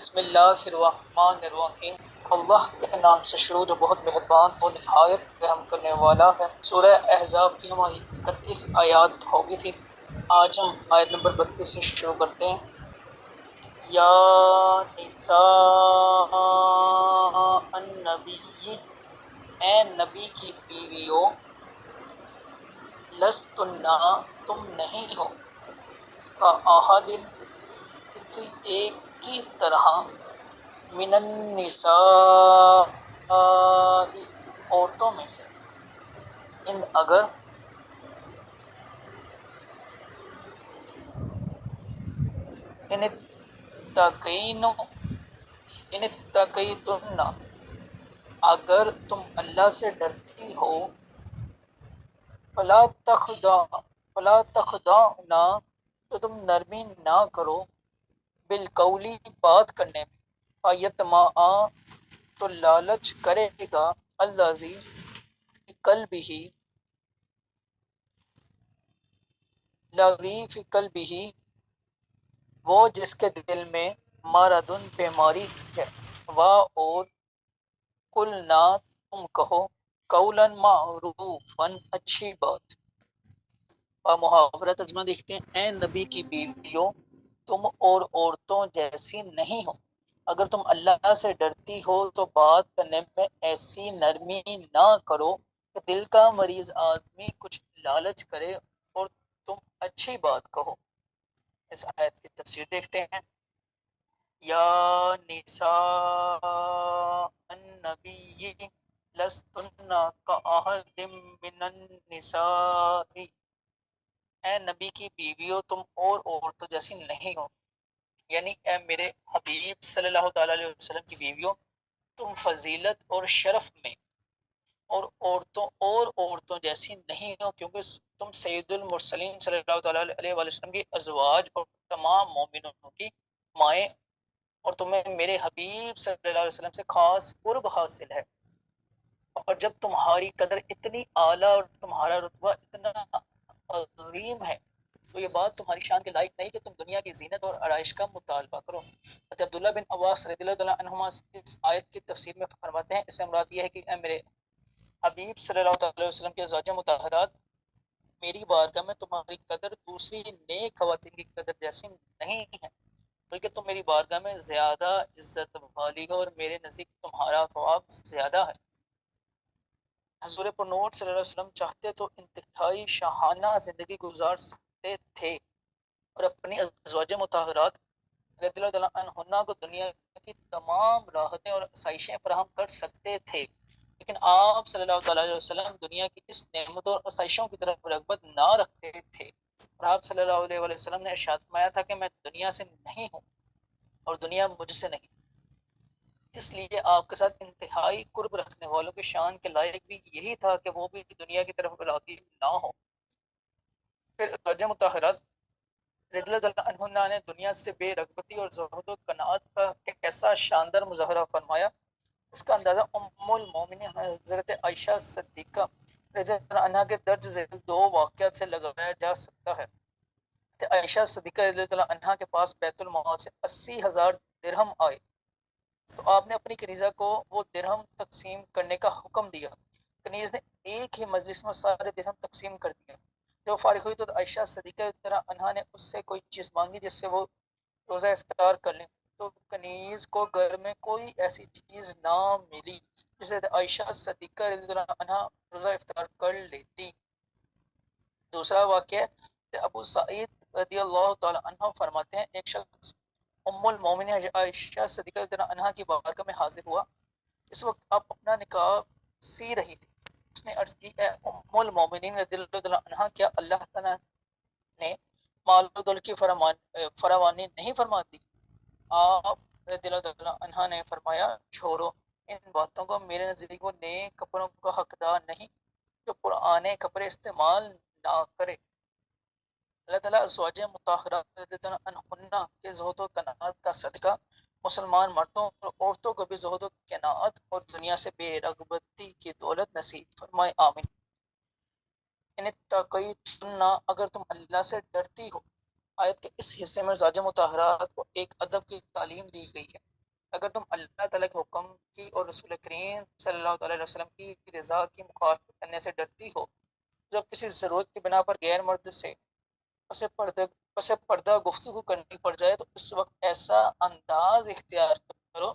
بسم اللہ الرحمن الرحیم، اللہ کے نام سے شروع جو بہت مہربان اور نہایت رحم کرنے والا ہے۔ سورہ احزاب کی ہماری 31 آیات ہوگی تھی، آج ہم آیت نمبر 32 سے شروع کرتے ہیں۔ یا نساء النبی، اے نبی کی بیویوں، لستن، تم نہیں ہو، کاحد، کسی ایک کی طرح، من النساء، عورتوں میں سے، ان اگر ان اتقینو، ان اتقیتن، اگر تم اللہ سے ڈرتی ہو، فلا تخضعن، تو تم نرمی نہ کرو، بالقولی، بات کرنے میں، فیطمع، تو لالچ کرے گا، الذی، فی قلبہ، الذی فی قلبہ، وہ جس کے دل میں مرض، بیماری ہے، اور قلنا، تم کہو، قولا معروفا، اچھی بات۔ اور محاورہ ترجمہ دیکھتے ہیں۔ اے نبی کی بیویوں، تم اور عورتوں جیسی نہیں ہو، اگر تم اللہ سے ڈرتی ہو تو بات کرنے میں ایسی نرمی نہ کرو کہ دل کا مریض آدمی کچھ لالچ کرے اور تم اچھی بات کہو۔ اس آیت کی تفسیر دیکھتے ہیں۔ یا نساء النبی، لستن کاحد من النساء، اے نبی کی بیویوں، تم اور عورتوں جیسی نہیں ہو، یعنی اے میرے حبیب صلی اللہ تعالیٰ علیہ وسلم کی بیویوں، تم فضیلت اور شرف میں اور عورتوں جیسی نہیں ہو، کیونکہ تم سید المرسلین صلی اللہ تعالیٰ علیہ وسلم کی ازواج اور تمام مومنوں کی مائیں، اور تمہیں میرے حبیب صلی اللہ علیہ وسلم سے خاص قرب حاصل ہے، اور جب تمہاری قدر اتنی اعلیٰ اور تمہارا رتبہ اتنا عظیم ہے تو یہ بات تمہاری شان کے لائق نہیں کہ تم دنیا کی زینت اور آرائش کا مطالبہ کرو۔ حضرت عبداللہ بن عباس رضی اللہ تعالیٰ عنہما اس آیت کی تفسیر میں فرماتے ہیں، اس سے مراد یہ ہے کہ اے میرے حبیب صلی اللہ علیہ وسلم کے ازواج مطہرات، میری بارگاہ میں تمہاری قدر دوسری نیک خواتین کی قدر جیسی نہیں ہے، بلکہ تم میری بارگاہ میں زیادہ عزت والی ہو، اور میرے نزدیک تمہارا ثواب زیادہ ہے۔ حضور پر نور صلی اللہ علیہ وسلم چاہتے تو انتہائی شاہانہ زندگی گزار سکتے تھے اور اپنی ازواج مطہرات رضی اللہ تعالیٰ عنہن کو دنیا کی تمام راحتیں اور آسائشیں فراہم کر سکتے تھے، لیکن آپ صلی اللہ تعالیٰ علیہ وسلم دنیا کی اس نعمتوں اور آسائشوں کی طرف رغبت نہ رکھتے تھے، اور آپ صلی اللہ علیہ وسلم نے ارشاد فرمایا تھا کہ میں دنیا سے نہیں ہوں اور دنیا مجھ سے نہیں، اس لیے آپ کے ساتھ انتہائی قرب رکھنے والوں کی شان کے لائق بھی یہی تھا کہ وہ بھی دنیا کی طرف راغب نہ ہو۔ پھر ازواج مطہرات رضی اللہ تعالیٰ عنہا نے دنیا سے بے رغبتی اور زہد و قناعت کا ایک ایسا شاندار مظاہرہ فرمایا، اس کا اندازہ ام المومنین حضرت عائشہ صدیقہ رضی اللہ عنہا کے درج ذیل دو واقعات سے لگایا جا سکتا ہے۔ عائشہ صدیقہ رضی اللہ عنہا کے پاس بیت المال سے 80,000 درہم آئے تو آپ نے اپنی کنیزہ کو وہ درہم تقسیم کرنے کا حکم دیا۔ کنیز نے ایک ہی مجلس میں سارے درہم تقسیم کر دیے۔ جب فارغ ہوئی تو عائشہ صدیقہ رضی اللہ عنہا نے اس سے کوئی چیز مانگی جس سے وہ روزہ افطار کر لیں، تو کنیز کو گھر میں کوئی ایسی چیز نہ ملی جسے عائشہ صدیقہ رضی اللہ عنہا روزہ افطار کر لیتی۔ دوسرا واقعہ ابو سعید رضی اللہ تعالی عنہ فرماتے ہیں، ایک شخص ام المومنین عائشہ صدیقہ رضی اللہ عنہا کی بارگاہ میں حاضر ہوا، اس وقت آپ اپنا نکاح سی رہی تھی۔ اس نے عرض کی، اے ام المومنین رضی اللہ عنہا، کیا اللہ تعالیٰ نے مال و دولت کی فراوانی نہیں فرما دی؟ آپ رضی اللہ عنہا نے فرمایا، چھوڑو ان باتوں کو، میرے نزدیک وہ نیک کپڑوں کا حقدار نہیں جو پرانے کپڑے استعمال نہ کرے۔ اللہ تعالیٰ ازواج مطہرات رضی اللہ عنہن کے زہد و قناعت کا صدقہ مسلمان مردوں اور عورتوں کو بھی زہد و قناعت اور دنیا سے بے رغبتی کی دولت نصیب فرمائے، آمین۔ ان اتقیتن، اگر تم اللہ سے ڈرتی ہو، آیت کے اس حصے میں ازواج مطہرات کو ایک ادب کی تعلیم دی گئی ہے۔ اگر تم اللہ تعالیٰ کے حکم کی اور رسول کریم صلی اللہ علیہ وسلم کی رضا کی مخالفت کرنے سے ڈرتی ہو، جب کسی ضرورت کی بنا پر غیر مرد سے اسے پردہ گفتگو کرنی پڑ جائے تو اس وقت ایسا انداز اختیار کرو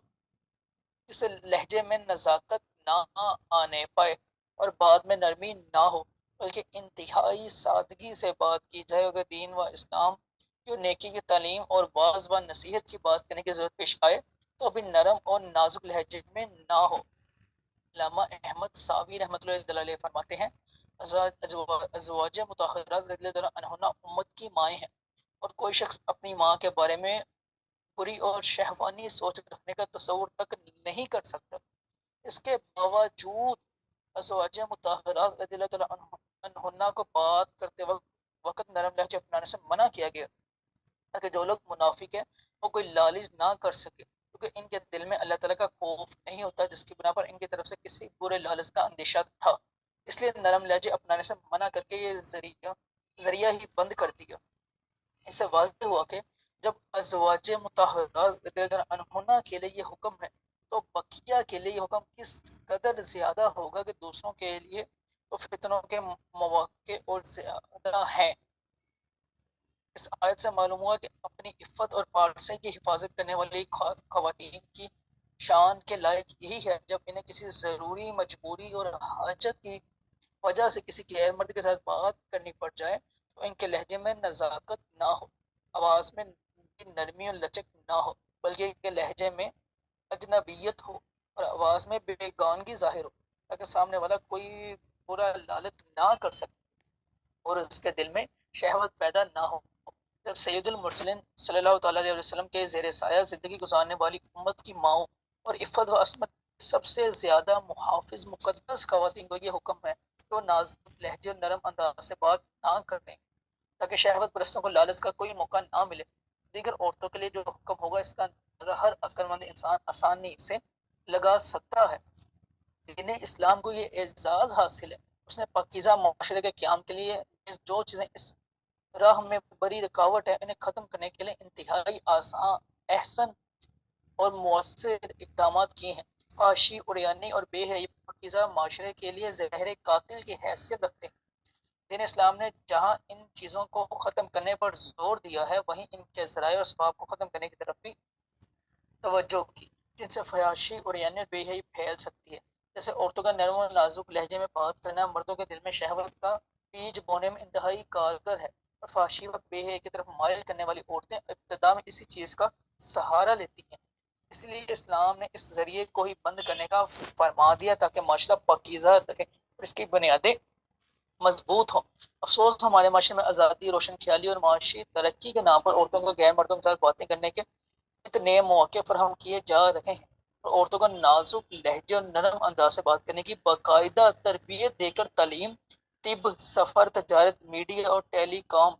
جس لہجے میں نزاکت نہ آنے پائے اور بعد میں نرمی نہ ہو، بلکہ انتہائی سادگی سے بات کی جائے۔ اگر دین و اسلام کی نیکی کی تعلیم اور واعظ و نصیحت کی بات کرنے کی ضرورت پیش آئے تو ابھی نرم اور نازک لہجے میں نہ ہو۔ علامہ احمد ساوی رحمۃ اللہ علیہ فرماتے ہیں ازواج مطہرات رضی اللہ عنہا امت کی مائیں ہیں، اور کوئی شخص اپنی ماں کے بارے میں بری اور شہوانی سوچ رکھنے کا تصور تک نہیں کر سکتا۔ اس کے باوجود ازواج مطہرات رضی اللہ عنہا کو بات کرتے وقت نرم لہجے اپنانے سے منع کیا گیا تاکہ جو لوگ منافق ہیں وہ کوئی لالچ نہ کر سکے، کیونکہ ان کے دل میں اللہ تعالیٰ کا خوف نہیں ہوتا، جس کی بنا پر ان کی طرف سے کسی برے لالچ کا اندیشہ تھا۔ اس لیے نرم لہجے اپنانے سے منع کر کے یہ ذریعہ ہی بند کر دیا۔ اس سے واضح ہوا کہ جب ازواج مطہرات رضی اللہ عنہا کے لیے یہ حکم ہے تو بقیہ کے لیے یہ حکم کس قدر زیادہ ہوگا کہ دوسروں کے لیے تو فتنوں کے مواقع اور زیادہ ہیں۔ اس آیت سے معلوم ہوا کہ اپنی عفت اور پارسے کی حفاظت کرنے والی خواتین کی شان کے لائق یہی ہے جب انہیں کسی ضروری مجبوری اور حاجت کی وجہ سے کسی غیر مرد کے ساتھ بات کرنی پڑ جائے تو ان کے لہجے میں نزاکت نہ ہو، آواز میں نرمی اور لچک نہ ہو، بلکہ ان کے لہجے میں اجنبیت ہو اور آواز میں بیگانگی ظاہر ہو، تاکہ سامنے والا کوئی برا لالچ نہ کر سکے اور اس کے دل میں شہوت پیدا نہ ہو۔ جب سید المرسلین صلی اللہ تعالیٰ علیہ وسلم کے زیر سایہ زندگی گزارنے والی امت کی ماؤں اور عفت و عصمت سب سے زیادہ محافظ مقدس خواتین کو یہ حکم ہے کہ وہ نازک لہجے اور نرم انداز سے بات نہ کریں تاکہ شہوت پرستوں کو لالچ کا کوئی موقع نہ ملے۔ دیگر عورتوں کے لیے جو حکم ہوگا اس کا اندازہ ہر عقل مند انسان آسانی سے لگا سکتا ہے۔ دین اسلام کو یہ اعزاز حاصل ہے، اس نے پاکیزہ معاشرے کے قیام کے لیے جو چیزیں اس راہ میں بڑی رکاوٹ ہے انہیں ختم کرنے کے لیے انتہائی آسان، احسن اور مؤثر اقدامات کیے ہیں۔ فحاشی، عریانی اور بے حیائی پاکیزہ معاشرے کے لیے زہر قاتل کی حیثیت رکھتے ہیں۔ دین اسلام نے جہاں ان چیزوں کو ختم کرنے پر زور دیا ہے وہیں ان کے ذرائع اور اسباب کو ختم کرنے کی طرف بھی توجہ کی، جن سے فحاشی، عریانی اور بے حیائی پھیل سکتی ہے۔ جیسے عورتوں کا نرم و نازک لہجے میں بات کرنا مردوں کے دل میں شہوت کا بیج بونے میں انتہائی کارگر ہے، اور فحاشی و بے حیائی کی طرف مائل کرنے والی عورتیں ابتدا میں اسی چیز کا سہارا لیتی ہیں۔ اس لیے اسلام نے اس ذریعے کو ہی بند کرنے کا فرما دیا تاکہ معاشرہ پاکیزہ رہے اور اس کی بنیادیں مضبوط ہوں۔ افسوس ہمارے معاشرے میں آزادی، روشن خیالی اور معاشی ترقی کے نام پر عورتوں کو غیر مردوں کے ساتھ باتیں کرنے کے اتنے مواقع فراہم کیے جا رہے ہیں، اور عورتوں کو نازک لہجے اور نرم انداز سے بات کرنے کی باقاعدہ تربیت دے کر تعلیم، طب، سفر، تجارت، میڈیا اور ٹیلی کام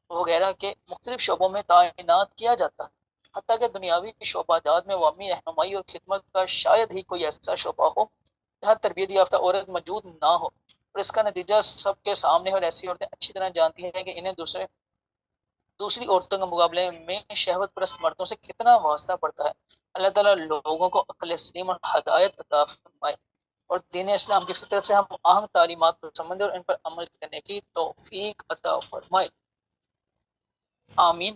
وغیرہ کے مختلف شعبوں میں تعینات کیا جاتا ہے۔ حتیٰ کہ دنیاوی شعبہ جات میں عوامی رہنمائی اور خدمت کا شاید ہی کوئی ایسا شعبہ ہو جہاں تربیت یافتہ عورت موجود نہ ہو، اور اس کا نتیجہ سب کے سامنے ہے، اور ایسی عورتیں اچھی طرح جانتی ہیں کہ انہیں دوسری عورتوں کے مقابلے میں شہوت پرست مردوں سے کتنا واسطہ پڑتا ہے۔ اللہ تعالیٰ لوگوں کو عقل سلیم اور ہدایت عطا فرمائے، اور دین اسلام کی فطرت سے ہم آہنگ تعلیمات پر سمجھے اور ان پر عمل کرنے کی توفیق عطا فرمائے، آمین۔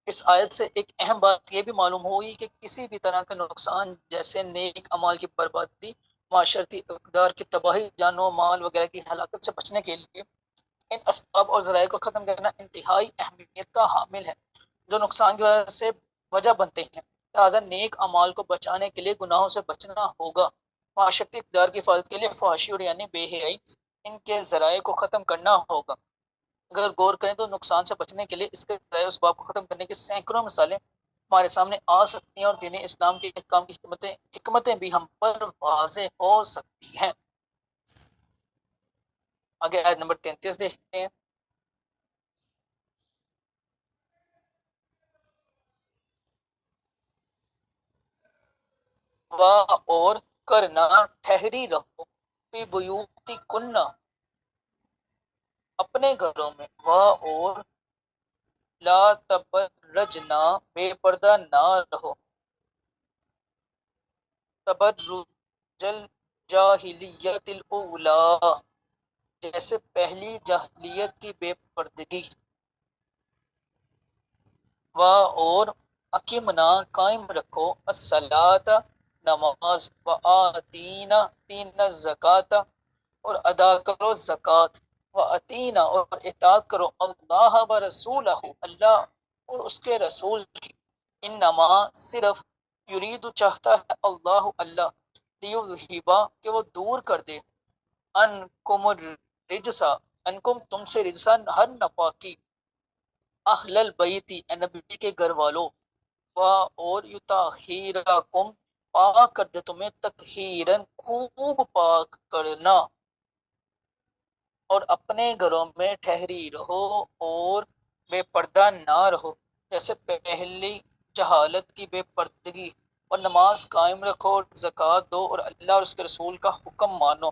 اس آیت سے ایک اہم بات یہ بھی معلوم ہوئی کہ کسی بھی طرح کا نقصان جیسے نیک اعمال کی بربادی، معاشرتی اقدار کی تباہی، جان و مال وغیرہ کی ہلاکت سے بچنے کے لیے ان اسباب اور ذرائع کو ختم کرنا انتہائی اہمیت کا حامل ہے جو نقصان کی وجہ سے وجہ بنتے ہیں۔ لہٰذا نیک اعمال کو بچانے کے لیے گناہوں سے بچنا ہوگا، معاشرتی اقدار کی حفاظت کے لیے فحاشی اور یعنی بے حیائی، ان کے ذرائع کو ختم کرنا ہوگا۔ اگر غور کریں تو نقصان سے بچنے کے لیے اس کے ذرائع اسباب کو ختم کرنے کی سینکڑوں مثالیں ہمارے سامنے آ سکتی ہیں، اور دین اسلام کے احکام کی حکمتیں بھی ہم پر واضح ہو سکتی ہیں۔ آگے آیت نمبر 33 دیکھتے ہیں۔ اور کرنا ٹھہری رہو فی بیوتی کننا، اپنے گھروں میں، اور لا تبرجنا بے پردہ نہ رہو، تبرج الجاہلیت الاولی جیسے پہلی جاہلیت کی بے پردگی، اور اقیمنا قائم رکھو الصلاۃ نماز، وآتینا تین الزکات اور ادا کرو زکات، واتینا اور اطاعت کرو اللہ و رسولہ اللہ اور اس کے رسول کی، انما صرف یرید چاہتا ہے اللہ اللہ لیذہبا کہ وہ دور کر دے انکم الرجسا انکم تم سے رجسا ہر نپاکی، اہل البیتی نبی کے گھر والوں، اور یطہرکم پاک کر دے تمہیں تطہیرن خوب پاک کرنا، اور اپنے گھروں میں ٹھہری رہو اور بے پردہ نہ رہو جیسے پہلی جہالت کی بے پردگی، اور نماز قائم رکھو اور زکوٰۃ دو اور اللہ اور اس کے رسول کا حکم مانو۔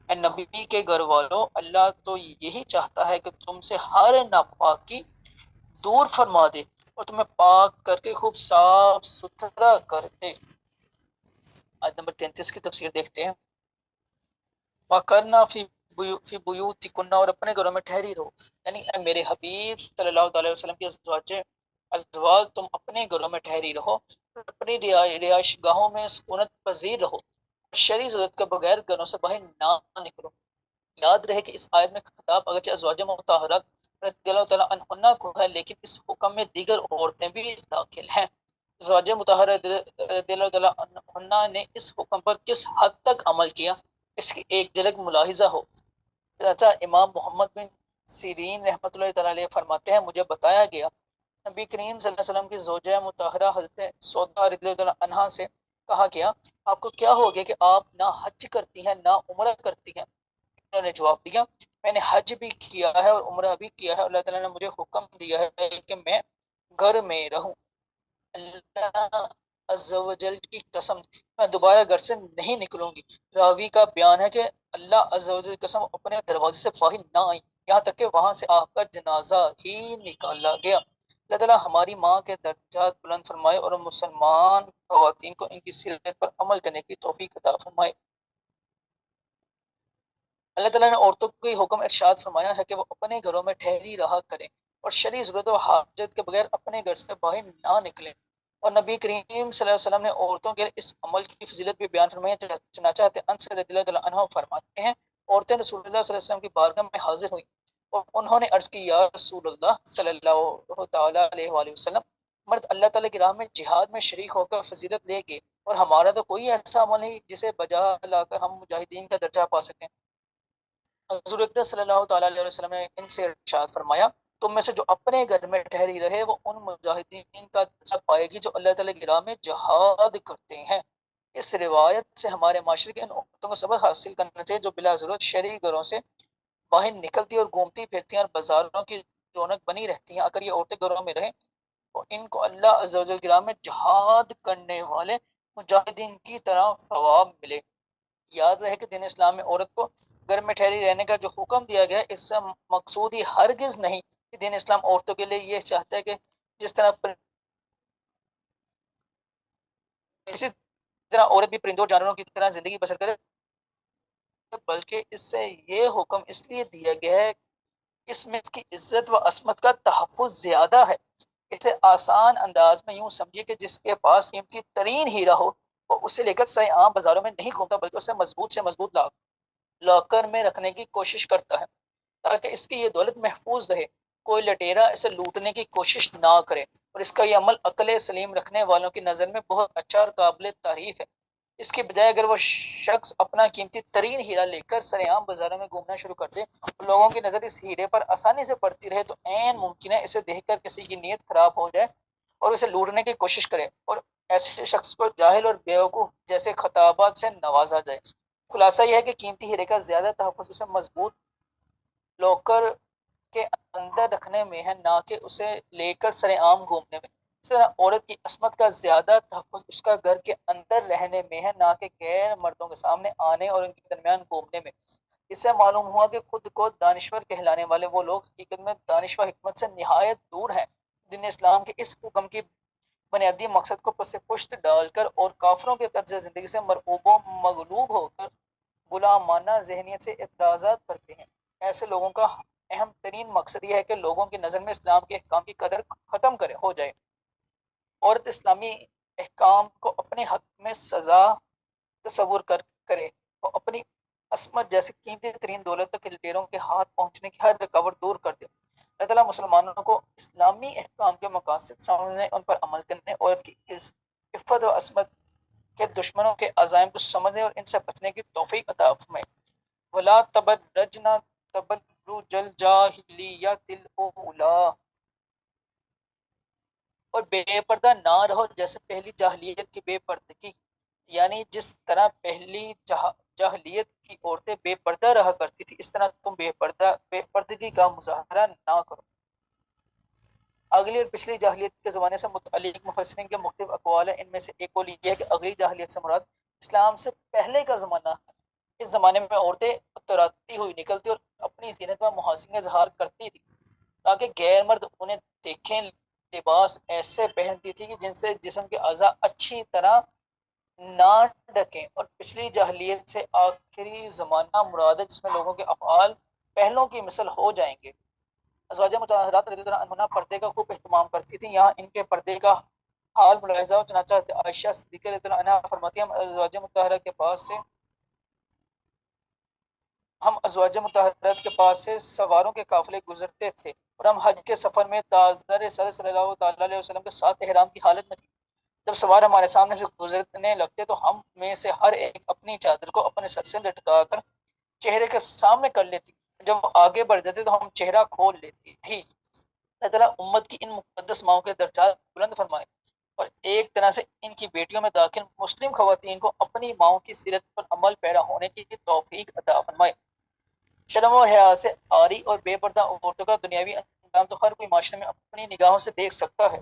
اے نبی کے گھر والوں، اللہ تو یہی چاہتا ہے کہ تم سے ہر ناپاکی دور فرما دے اور تمہیں پاک کر کے خوب صاف ستھرا کر دے۔ آیت نمبر 33 کی تفسیر دیکھتے ہیں۔ وَقَرْنَا فی بیوتکن اور اپنے گھروں میں ٹھہری رہو، یعنی اے میرے حبیب صلی اللہ علیہ وسلم کی ازواج تم اپنے گھروں میں ٹھہری رہو، اپنی رہائش گاہوں میں سکونت پذیر رہو، شرعی ضرورت کے بغیر گھروں سے باہر نہ نکلو۔ یاد رہے کہ اس آیت میں خطاب اگرچہ ازواج مطہرات رضی اللہ تعالیٰ عنہن کو ہے، لیکن اس حکم میں دیگر عورتیں بھی داخل ہیں۔ ازواج مطہرات رضی اللہ تعالیٰ عنہن نے اس حکم پر کس حد تک عمل کیا، اس کی ایک جھلک ملاحظہ ہو۔ چاچا امام محمد بن سیرین رحمۃ اللہ تعالیٰ علیہ فرماتے ہیں، مجھے بتایا گیا نبی کریم صلی اللہ علیہ وسلم کی زوجہ مطہرہ حضرت سودا رضی اللہ عنہا سے کہا گیا، آپ کو کیا ہو گیا کہ آپ نہ حج کرتی ہیں نہ عمرہ کرتی ہیں؟ انہوں نے جواب دیا، میں نے حج بھی کیا ہے اور عمرہ بھی کیا ہے، اللہ تعالیٰ نے مجھے حکم دیا ہے کہ میں گھر میں رہوں۔ اللہ عز و جل کی قسم میں دوبارہ گھر سے نہیں نکلوں گی۔ راوی کا بیان ہے کہ اللہ عز و جل کی قسم اپنے دروازے سے باہر نہ آئی یہاں تک کہ وہاں سے آپ کا جنازہ ہی نکالا گیا۔ اللہ تعالیٰ ہماری ماں کے درجات بلند فرمائے اور مسلمان خواتین کو ان کی سیرت پر عمل کرنے کی توفیق عطا فرمائے۔ اللہ تعالیٰ نے عورتوں کو یہ حکم ارشاد فرمایا ہے کہ وہ اپنے گھروں میں ٹھہری رہا کریں اور شرعی ضرورت و حاجت کے بغیر اپنے گھر سے باہر نہ نکلیں۔ اور نبی کریم صلی اللہ علیہ وسلم نے عورتوں کے اس عمل کی فضیلت بھی بیان فرمائی، چنانچہ انس رضی اللہ عنہ فرماتے ہیں، عورتیں رسول اللہ صلی اللہ علیہ وسلم کی بارگاہ میں حاضر ہوئیں اور انہوں نے عرض کی، یا رسول اللہ صلی اللہ تعالیٰ علیہ وآلہ وسلم، مرد اللہ تعالیٰ کی راہ میں جہاد میں شریک ہو کر فضیلت لے گئے اور ہمارا تو کوئی ایسا عمل نہیں جسے بجا لا کر ہم مجاہدین کا درجہ پا سکیں۔ حضور اکرم صلی اللہ تعالیٰ علیہ وسلم نے ان سے ارشاد فرمایا، تم میں سے جو اپنے گھر میں ٹھہری رہے وہ ان مجاہدین کا درجہ پائے گی جو اللہ تعالیٰ کی راہ میں جہاد کرتے ہیں۔ اس روایت سے ہمارے معاشرے کے ان عورتوں کو سبق حاصل کرنا چاہیے جو بلا ضرورت شرعی گھروں سے باہر نکلتی اور گھومتی پھرتی ہیں اور بازاروں کی رونق بنی رہتی ہیں۔ اگر یہ عورتیں گھروں میں رہیں تو ان کو اللہ عز و جل کی راہ میں جہاد کرنے والے مجاہدین کی طرح ثواب ملے۔ یاد رہے کہ دین اسلام میں عورت کو گھر میں ٹھہری رہنے کا جو حکم دیا گیا ہے، اس سے مقصود ہی ہرگز نہیں کہ دین اسلام عورتوں کے لیے یہ چاہتا ہے کہ جس طرح اسی طرح عورت بھی پرندوں جانوروں کی طرح زندگی بسر کرے، بلکہ اس سے یہ حکم اس لیے دیا گیا ہے اس میں اس کی عزت و عصمت کا تحفظ زیادہ ہے۔ اسے آسان انداز میں یوں سمجھیے کہ جس کے پاس قیمتی ترین ہیرا ہو وہ اسے لے کر سائے عام بازاروں میں نہیں گھومتا، بلکہ اسے مضبوط سے مضبوط لاکر میں رکھنے کی کوشش کرتا ہے تاکہ اس کی یہ دولت محفوظ رہے، کوئی لٹیرا اسے لوٹنے کی کوشش نہ کرے۔ اور اس کا یہ عمل عقل سلیم رکھنے والوں کی نظر میں بہت اچھا اور قابل تعریف ہے۔ اس کی بجائے اگر وہ شخص اپنا قیمتی ترین ہیرا لے کر سر عام بازاروں میں گھومنا شروع کر دے اور لوگوں کی نظر اس ہیرے پر آسانی سے پڑتی رہے تو عین ممکن ہے اسے دیکھ کر کسی کی نیت خراب ہو جائے اور اسے لوٹنے کی کوشش کرے اور ایسے شخص کو جاہل اور بیوقوف جیسے خطابات سے نوازا جائے۔ خلاصہ یہ ہے کہ قیمتی ہیرے کا زیادہ تحفظ اسے مضبوط لوکر کے اندر رکھنے میں ہے، نہ کہ اسے لے کر سر عام گھومنے میں۔ اس طرح عورت کی عصمت کا زیادہ تحفظ اس کا گھر کے اندر رہنے میں ہے، نہ کہ غیر مردوں کے سامنے آنے اور ان کے درمیان گھومنے میں۔ اس سے معلوم ہوا کہ خود کو دانشور کہلانے والے وہ لوگ حقیقت میں دانش و حکمت سے نہایت دور ہیں۔ دین اسلام کے اس حکم کی بنیادی مقصد کو پس پشت ڈال کر اور کافروں کے طرز زندگی سے مرعوب و مغلوب ہو کر غلامانہ ذہنیت سے اعتراضات کرتے ہیں. ایسے لوگوں کا اہم ترین مقصد یہ ہے کہ لوگوں کی نظر میں اسلام کے احکام کی قدر ختم ہو جائے. عورت اسلامی احکام کو اپنے حق میں سزا تصور کرے اور اپنی عصمت جیسی قیمتی ترین دولت تک لٹیروں کے ہاتھ پہنچنے کی ہر رکاوٹ دور کر دے. اللہ تعالیٰ مسلمانوں کو اسلامی احکام کے مقاصد سمجھنے، ان پر عمل کرنے، عورت کی عفت و عصمت کے دشمنوں کے عزائم کو سمجھنے اور ان سے بچنے کی توفیق عطا فرمائے. ولا تبرجن تبرج الجاہلیۃ الاولیٰ، اور بے پردہ نہ رہو جیسے پہلی جاہلیت کی بے پردگی، یعنی جس طرح پہلی جاہلیت کی عورتیں بے پردہ رہا کرتی تھی اس طرح تم بے پردگی کا مظاہرہ نہ کرو. اگلی اور پچھلی جاہلیت کے زمانے سے متعلق مفسرین کے مختلف اقوال ہیں. ان میں سے ایک قول یہ ہے کہ اگلی جاہلیت سے مراد اسلام سے پہلے کا زمانہ ہے. اس زمانے میں عورتیں اتراتی ہوئی نکلتی اور اپنی زینت و محاسن کا اظہار کرتی تھی تاکہ غیر مرد انہیں دیکھیں. لباس ایسے پہنتی تھی کہ جن سے جسم کے اعضاء اچھی طرح نہ ڈھکیں. اور پچھلی جاہلیت سے آخری زمانہ مراد ہے جس میں لوگوں کے افعال پہلوں کی مثل ہو جائیں گے. ازواج مطہرات رضی اللہ عنہا پردے کا خوب اہتمام کرتی تھیں. یہاں ان کے پردے کا حال ملاحظہ ہو. چنانچہ عائشہ صدیقہ رضی اللہ عنہا فرماتی ہیں ہم ازواج مطہرات کے پاس سے سواروں کے قافلے گزرتے تھے اور ہم حج کے سفر میں تاجدار سر صلی اللہ تعالی علیہ وسلم کے ساتھ احرام کی حالت میں تھے. جب سوار ہمارے سامنے سے گزرنے لگتے تو ہم میں سے ہر ایک اپنی چادر کو اپنے سر سے لٹکا کر چہرے کے سامنے کر لیتی. جب وہ آگے بڑھ جاتے تو ہم چہرہ کھول لیتی تھی. اللہ تعالیٰ امت کی ان مقدس ماؤں کے درجات بلند فرمائے اور ایک طرح سے ان کی بیٹیوں میں داخل مسلم خواتین کو اپنی ماؤں کی سیرت پر عمل پیرا ہونے کی توفیق عطا فرمائے. شرم و حیا سے عاری اور بے پردہ عورتوں کا دنیاوی انجام تو ہر کوئی معاشرے میں اپنی نگاہوں سے دیکھ سکتا ہے.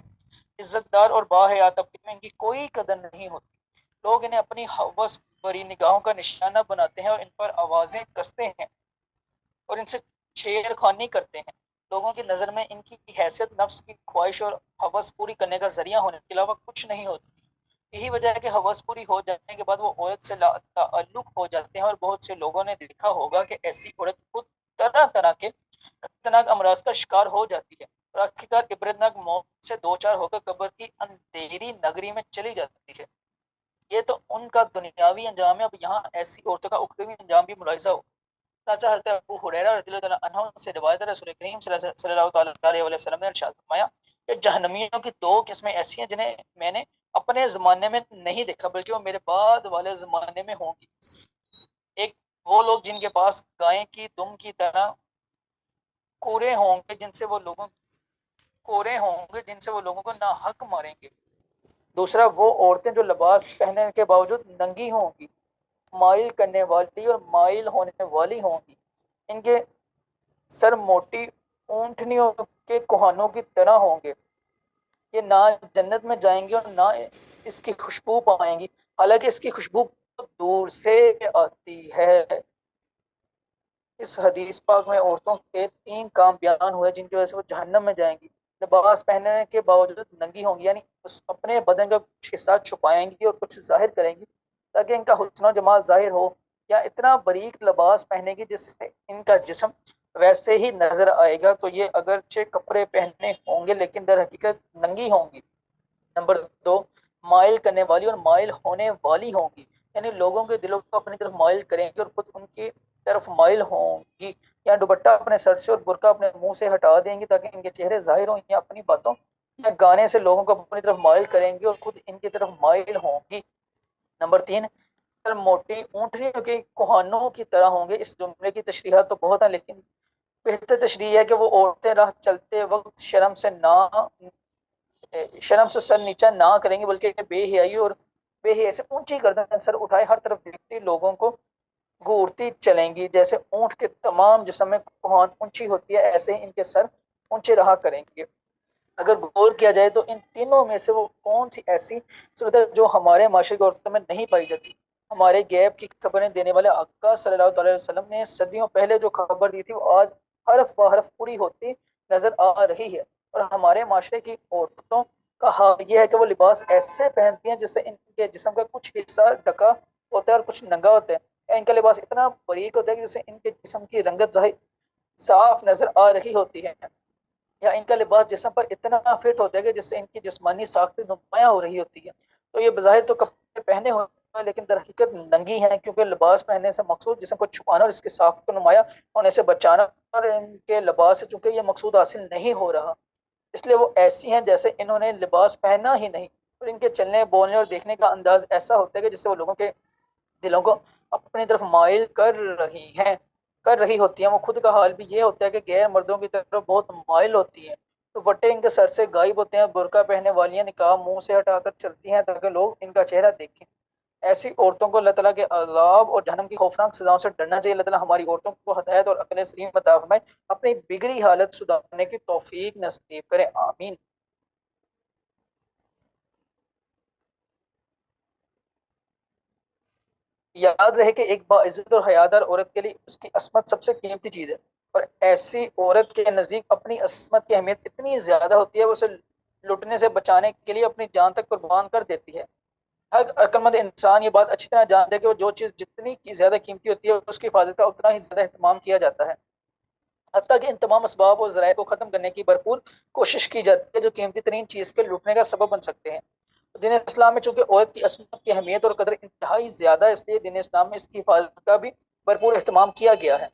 عزت دار اور باحیا طبقے میں ان کی کوئی قدر نہیں ہوتی. لوگ انہیں اپنی ہوس بری نگاہوں کا نشانہ بناتے ہیں اور ان پر آوازیں کستے ہیں اور ان سے چھیڑ خانی کرتے ہیں. لوگوں کی نظر میں ان کی حیثیت نفس کی خواہش اور ہوس پوری کرنے کا ذریعہ ہونے کے علاوہ کچھ نہیں ہوتی. یہی وجہ ہے کہ ہوس پوری ہو جانے کے بعد وہ عورت سے تعلق ہو جاتے ہیں اور بہت سے لوگوں نے دیکھا ہوگا کہ ایسی عورت خود طرح طرح کے خطرناک امراض کا شکار ہو جاتی ہے اور آخرکار عبرتناک موت سے دو چار ہو کر قبر کی اندھیری نگری میں چلی جاتی ہے. یہ تو ان کا دنیاوی انجام ہے. اب یہاں ایسی عورتوں کا اخروی انجام بھی ملاحظہ ہو. حضرت ابو ہریرہ رضی اللہ عنہ سے روایت ہے رسول کریم صلی اللہ تعالی علیہ وسلم نے ارشاد فرمایا کہ جہنمیوں کی دو قسمیں ایسی ہیں جنہیں میں نے اپنے زمانے میں نہیں دیکھا بلکہ وہ میرے بعد والے زمانے میں ہوں گی. ایک وہ لوگ جن کے پاس گائے کی دم کی طرح کورے ہوں گے جن سے وہ لوگوں کو ناحق ماریں گے. دوسرا وہ عورتیں جو لباس پہننے کے باوجود ننگی ہوں گی، مائل کرنے والی اور مائل ہونے والی ہوں گی. ان کے سر موٹی اونٹنیوں کے کوہانوں کی طرح ہوں گے. یہ نہ جنت میں جائیں گے اور نہ اس کی خوشبو پائیں گی، حالانکہ اس کی خوشبو دور سے آتی ہے. اس حدیث پاک میں عورتوں کے 3 کام بیان ہوئے جن کی وجہ سے وہ جہنم میں جائیں گی. لباس پہننے کے باوجود ننگی ہوں گی، یعنی اپنے بدن کا کچھ حصہ چھپائیں گی اور کچھ ظاہر کریں گی تاکہ ان کا حسن و جمال ظاہر ہو، یا اتنا باریک لباس پہنے گی جس سے ان کا جسم ویسے ہی نظر آئے گا. تو یہ اگرچہ کپڑے پہننے ہوں گے لیکن در حقیقت ننگی ہوں گی. نمبر 2، مائل کرنے والی اور مائل ہونے والی ہوں گی، یعنی لوگوں کے دلوں کو اپنی طرف مائل کریں گی اور خود ان کی طرف مائل ہوں گی، یا دوپٹہ اپنے سر سے اور برقع اپنے منہ سے ہٹا دیں گی تاکہ ان کے چہرے ظاہر ہوں، یا اپنی باتوں یا گانے سے لوگوں کو اپنی طرف مائل کریں گی اور خود ان کی طرف مائل ہوں گی. نمبر 3، موٹی اونٹنیوں کے کوہانوں کی طرح ہوں گے. اس جملے کی تشریحات تو بہت ہیں لیکن بہتر تشریح ہے کہ وہ عورتیں راہ چلتے وقت شرم سے سر نیچا نہ کریں گی بلکہ بے حیائی اور بے حیائی سے اونچی گردن سر اٹھائے ہر طرف دیکھتی لوگوں کو گھورتی چلیں گی. جیسے اونٹ کے تمام جسم میں کوہان اونچی ہوتی ہے ایسے ہی ان کے سر اونچے رہا کریں گے. اگر غور کیا جائے تو ان تینوں میں سے وہ کون سی ایسی صورت ہے جو ہمارے معاشرے کی عورتوں میں نہیں پائی جاتی؟ ہمارے غیب کی خبریں دینے والے آقا صلی اللہ علیہ وسلم نے صدیوں پہلے جو خبر دی تھی وہ آج حرف بہ حرف پوری ہوتی نظر آ رہی ہے. اور ہمارے معاشرے کی عورتوں کا حال یہ ہے کہ وہ لباس ایسے پہنتی ہیں جس سے ان کے جسم کا کچھ حصہ ڈھکا ہوتا ہے اور کچھ ننگا ہوتا ہے. ان کا لباس اتنا باریک ہوتا ہے کہ جس سے ان کے جسم کی رنگت ظاہر صاف نظر آ رہی ہوتی ہے، یا ان کا لباس جسم پر اتنا فٹ ہوتا ہے کہ جس سے ان کی جسمانی ساخت نمایاں ہو رہی ہوتی ہے. تو یہ بظاہر تو کپڑے پہنے ہوئے ہیں لیکن در حقیقت ننگی ہیں، کیونکہ لباس پہننے سے مقصود جسم کو چھپانا اور اس کی ساخت کو نمایاں ہونے سے بچانا، اور ان کے لباس سے چونکہ یہ مقصود حاصل نہیں ہو رہا اس لیے وہ ایسی ہیں جیسے انہوں نے لباس پہنا ہی نہیں. اور ان کے چلنے بولنے اور دیکھنے کا انداز ایسا ہوتا ہے کہ جس سے وہ لوگوں کے دلوں کو اپنی طرف مائل کر رہی ہوتی ہیں. وہ خود کا حال بھی یہ ہوتا ہے کہ غیر مردوں کی طرف بہت مائل ہوتی ہیں. تو بٹے ان کے سر سے غائب ہوتے ہیں. برقع پہننے والیاں نقاب منہ سے ہٹا کر چلتی ہیں تاکہ لوگ ان کا چہرہ دیکھیں. ایسی عورتوں کو اللہ تعالیٰ کے عذاب اور جہنم کی خوفناک سزاؤں سے ڈرنا چاہیے. اللہ تعالیٰ ہماری عورتوں کو ہدایت اور عقل سلیم عطا فرمائے، اپنی بگڑی حالت سدھارنے کی توفیق نصیب کرے، آمین. یاد رہے کہ ایک باعزت اور حیادار عورت کے لیے اس کی عصمت سب سے قیمتی چیز ہے، اور ایسی عورت کے نزدیک اپنی عصمت کی اہمیت اتنی زیادہ ہوتی ہے وہ اسے لٹنے سے بچانے کے لیے اپنی جان تک قربان کر دیتی ہے. ہر عقلمند انسان یہ بات اچھی طرح جانتا ہے کہ وہ جو چیز جتنی کی زیادہ قیمتی ہوتی ہے اس کی حفاظت کا اتنا ہی زیادہ اہتمام کیا جاتا ہے، حتیٰ کہ ان تمام اسباب اور ذرائع کو ختم کرنے کی بھرپور کوشش کی جاتی ہے جو قیمتی ترین چیز کے لوٹنے کا سبب بن سکتے ہیں. دین اسلام میں چونکہ عورت کی عصمت کی اہمیت اور قدر انتہائی زیادہ ہے، اس لیے دین اسلام میں اس کی حفاظت کا بھی بھرپور اہتمام کیا گیا ہے.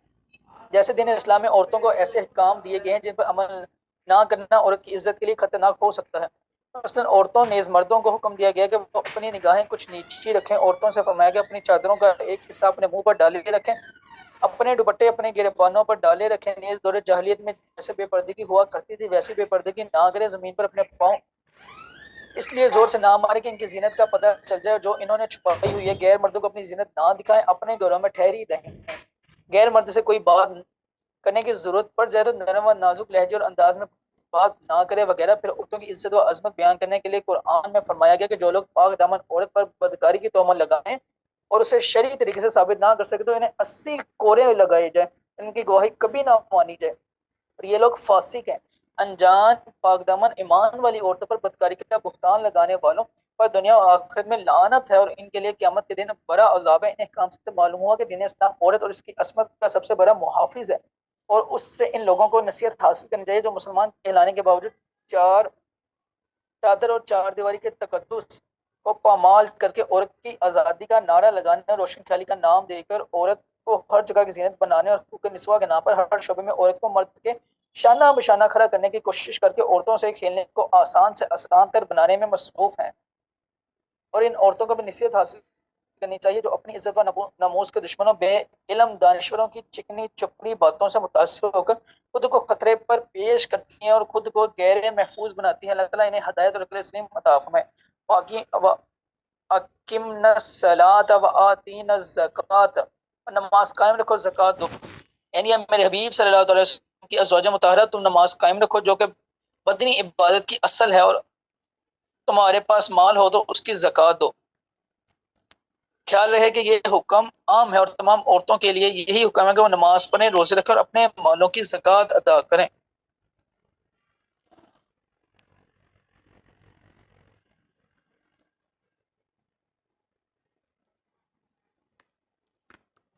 جیسے دین اسلام میں عورتوں کو ایسے احکام دیے گئے ہیں جن پر عمل نہ کرنا عورت کی عزت کے لیے خطرناک ہو سکتا ہے. مثلاً عورتوں نیز مردوں کو حکم دیا گیا کہ وہ اپنی نگاہیں کچھ نیچی رکھیں. عورتوں سے فرمایا کہ اپنی چادروں کا ایک حصہ اپنے منہ پر ڈالے رکھیں، اپنے دوپٹے اپنے گریبانوں پر ڈالے رکھیں. نیز دور جاہلیت میں جیسے بے پردگی ہوا کرتی تھی ویسی بے پردگی نہ کرے. زمین پر اپنے پاؤں اس لیے زور سے نہ مارے کہ ان کی زینت کا پتہ چل جائے جو انہوں نے چھپائی ہوئی ہے. غیر مردوں کو اپنی زینت نہ دکھائیں، اپنے گھروں میں ٹھہری رہیں. غیر مرد سے کوئی بات کرنے کی ضرورت پڑ جائے تو نرم و نازک لہجے اور انداز میں بات نہ کرے وغیرہ. پھر عورتوں کی عزت و عظمت بیان کرنے کے لیے قرآن میں فرمایا گیا کہ جو لوگ پاک دامن عورت پر بدکاری کی تہمت لگائیں اور اسے شرعی طریقے سے ثابت نہ کر سکے تو انہیں 80 کوڑے لگائے جائیں، ان کی گواہی کبھی نہ مانی جائے، اور یہ لوگ فاسق ہیں. انجان پاک دامن ایمان والی عورتوں پر بدکاری کا بہتان لگانے والوں پر دنیا اور آخرت میں لعنت ہے، اور ان کے لیے قیامت کے دن بڑا عذاب ہے. ان احکام سے معلوم ہوا کہ دین اسلام عورت اور اس کی عصمت کا سب سے بڑا محافظ ہے، اور اس سے ان لوگوں کو نصیحت حاصل کرنی چاہیے جو مسلمان کہلانے کے باوجود چار چادر اور چار دیواری کے تقدس کو پامال کر کے عورت کی آزادی کا نعرہ لگانے، روشن خیالی کا نام دے کر عورت کو ہر جگہ کی زینت بنانے اور حقوق نسواں کے نام پر ہر شعبے میں عورت کو مرد کے شانہ بشانہ کھڑا کرنے کی کوشش کر کے عورتوں سے کھیلنے کو آسان سے آسان تر بنانے میں مصروف ہیں. اور ان عورتوں کو بھی نصیحت حاصل کرنی چاہیے جو اپنی عزت و ناموس کے دشمنوں بے علم دانشوروں کی چکنی چپڑی باتوں سے متاثر ہو کر خود کو خطرے پر پیش کرتی ہیں اور خود کو غیر محفوظ بناتی ہیں. اللہ تعالیٰ انہیں ہدایت اور عقل سلیم عطا فرمائے. باقی اقمنا الصلاۃ وآتینا الزکوٰۃ، نماز قائم رکھو زکوٰۃ دو. یعنی میرے حبیب صلی اللہ علیہ وسلم کی ازواج مطہرہ تم نماز قائم رکھو جو کہ بدنی عبادت کی اصل ہے، اور تمہارے پاس مال ہو تو اس کی زکوٰۃ دو. خیال رہے کہ یہ حکم عام ہے اور تمام عورتوں کے لیے یہی حکم ہے کہ وہ نماز پڑھیں، روزے رکھیں اور اپنے مالوں کی زکوٰۃ ادا کریں.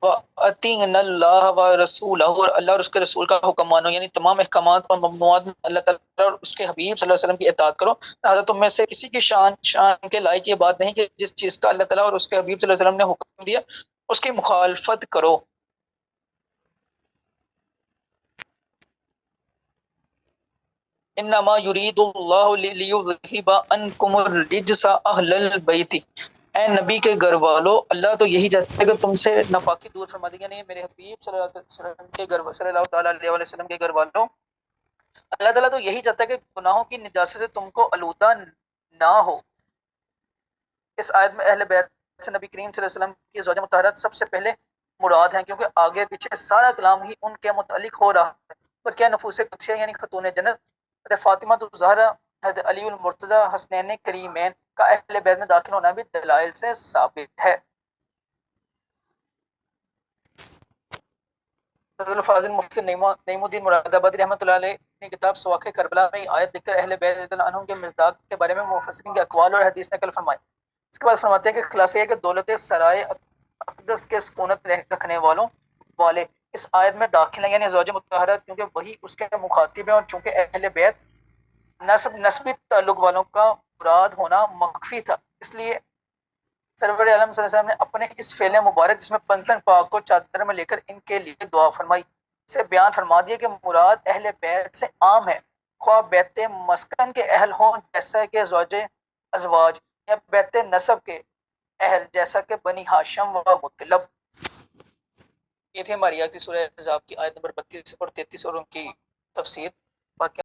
وَأَطِیعْنَا اللَّهَ وَرَسُولَهُ، اور اللہ اور اس کے رسول کا حکم مانو، یعنی تمام احکامات اور ممنوعات میں اللہ تعالیٰ اور اس کے حبیب صلی اللہ علیہ وسلم کی اطاعت کرو. لہٰذا تم میں سے کسی کی شان کے لائق یہ بات نہیں کہ جس چیز کا اللہ تعالیٰ اور اس کے حبیب صلی اللہ علیہ وسلم نے حکم دیا اس کی مخالفت کرو. انما یرید اللہ لیذہب عنکم الرجس اہل البیت. اے نبی کے گھر والو، اللہ تو یہی چاہتا ہے کہ تم سے ناپاکی دور فرما دے. یعنی میرے حبیب صلی اللہ علیہ وسلم کے گھر، صلی اللہ تعالیٰ علیہ وسلم کے گھر والوں، اللہ تعالیٰ تو یہی چاہتا ہے کہ گناہوں کی نجاست سے تم کو آلودہ نہ ہو. اس آیت میں اہل بیت سے نبی کریم صلی اللہ علیہ وسلم کی زوجہ مطہرات سب سے پہلے مراد ہیں، کیونکہ آگے پیچھے سارا کلام ہی ان کے متعلق ہو رہا ہے. تو کیا نفوس قدسیہ یعنی خاتون جنت حضرت فاطمہ الزہرا، حضرت علی المرتضیٰ، حسنین کریمین کا اہل بیت میں داخل ہونا بھی دلائل سے ثابت ہے. فاضل مفتی نعیم الدین مراد آبادی رحمۃ اللہ علیہ نے کتاب سواقع کربلا میں آیت لکھ کر اہل بیت رضی اللہ عنہم کے مصداق کے بارے میں مفسرین کے اقوال اور حدیث نقل فرمائے. اس کے بعد فرماتے ہیں کہ خلاصہ یہ کہ دولت سرائے اقدس کے سکونت رکھنے والے اس آیت میں داخل ہیں، یعنی زوج مطہرات، کیونکہ وہی اس کے مخاطب ہیں، اور چونکہ اہل بیت نسبی تعلق والوں کا مراد ہونا مخفی تھا، اس لیے سرور عالم صلی اللہ علیہ وسلم نے اپنے اس فعل مبارک جس میں پنتن پاک کو چادر میں لے کر ان کے لیے دعا فرمائی سے بیان فرما دیا کہ مراد اہل بیت سے عام ہے، خواہ بیت مسکن کے اہل ہوں جیسا کہ زوج ازواج، یا بیت نسب کے اہل جیسا کہ بنی ہاشم و مطلب. یہ تھی ہماری آیت کی سورہ احزاب کی آیت نمبر 32 اور 33 اور ان کی تفسیر. باقی